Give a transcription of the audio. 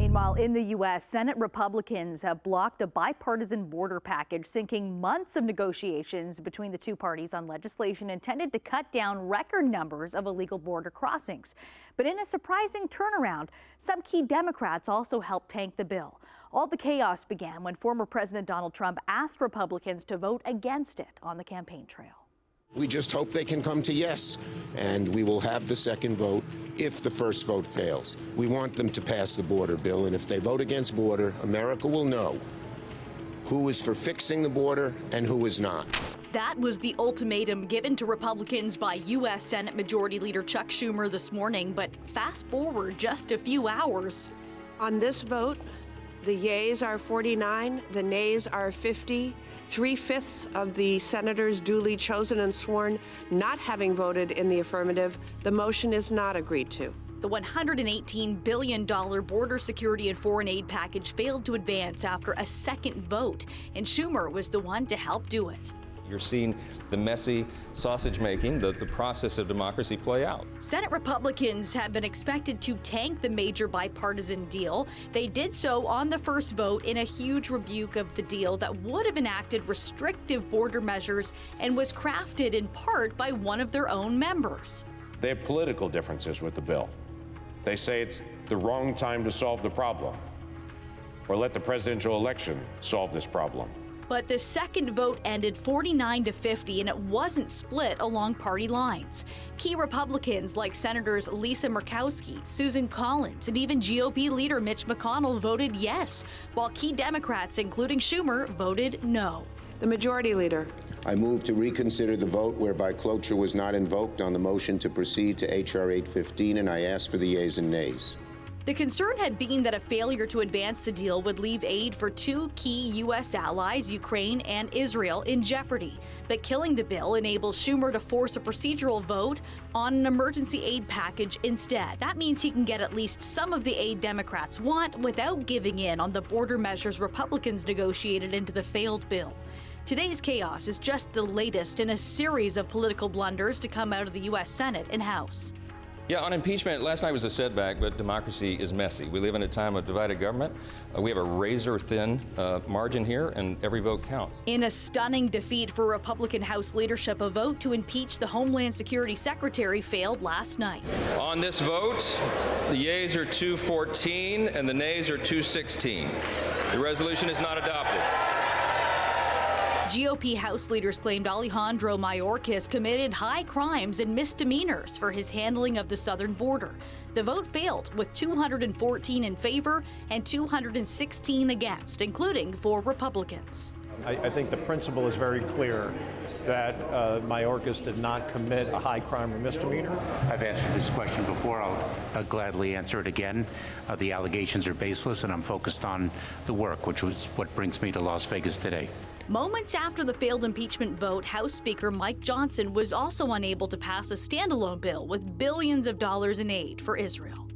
Meanwhile, in the U.S., Senate Republicans have blocked a bipartisan border package, sinking months of negotiations between the two parties on legislation intended to cut down record numbers of illegal border crossings. But in a surprising turnaround, some key Democrats also helped tank the bill. All the chaos began when former President Donald Trump asked Republicans to vote against it on the campaign trail. We just hope they can come to yes, and we will have the second vote if the first vote fails. We want them to pass the border bill, and if they vote against border, America will know who is for fixing the border and who is not. That was the ultimatum given to Republicans by U.S. Senate Majority Leader Chuck Schumer this morning, but fast forward just a few hours. On this vote, the yeas are 49, the nays are 50. 3/5 of the senators duly chosen and sworn not having voted in the affirmative. The motion is not agreed to. The $118 billion border security and foreign aid package failed to advance after a second vote, and Schumer was the one to help do it. You're seeing the messy sausage making, the process of democracy play out. Senate Republicans have been expected to tank the major bipartisan deal. They did so on the first vote in a huge rebuke of the deal that would have enacted restrictive border measures and was crafted in part by one of their own members. They have political differences with the bill. They say it's the wrong time to solve the problem, or let the presidential election solve this problem. But the second vote ended 49-50, and it wasn't split along party lines. Key Republicans like Senators Lisa Murkowski, Susan Collins, and even GOP leader Mitch McConnell voted yes, while key Democrats, including Schumer, voted no. The Majority Leader. I move to reconsider the vote whereby cloture was not invoked on the motion to proceed to H.R. 815, and I ask for the yeas and nays. The concern had been that a failure to advance the deal would leave aid for two key U.S. allies, Ukraine and Israel, in jeopardy. But killing the bill enables Schumer to force a procedural vote on an emergency aid package instead. That means he can get at least some of the aid Democrats want without giving in on the border measures Republicans negotiated into the failed bill. Today's chaos is just the latest in a series of political blunders to come out of the U.S. Senate and House. Yeah, on impeachment, last night was a setback, but democracy is messy. We live in a time of divided government. We have a razor-thin margin here, and every vote counts. In a stunning defeat for Republican House leadership, a vote to impeach the Homeland Security Secretary failed last night. On this vote, the yeas are 214 and the nays are 216. The resolution is not adopted. GOP House leaders claimed Alejandro Mayorkas committed high crimes and misdemeanors for his handling of the southern border. The vote failed with 214 in favor and 216 against, including 4 Republicans. I think the principle is very clear that Mayorkas did not commit a high crime or misdemeanor. I've answered this question before. I'll gladly answer it again. The allegations are baseless, and I'm focused on the work, which was what brings me to Las Vegas today. Moments after the failed impeachment vote, House Speaker Mike Johnson was also unable to pass a standalone bill with billions of dollars in aid for Israel.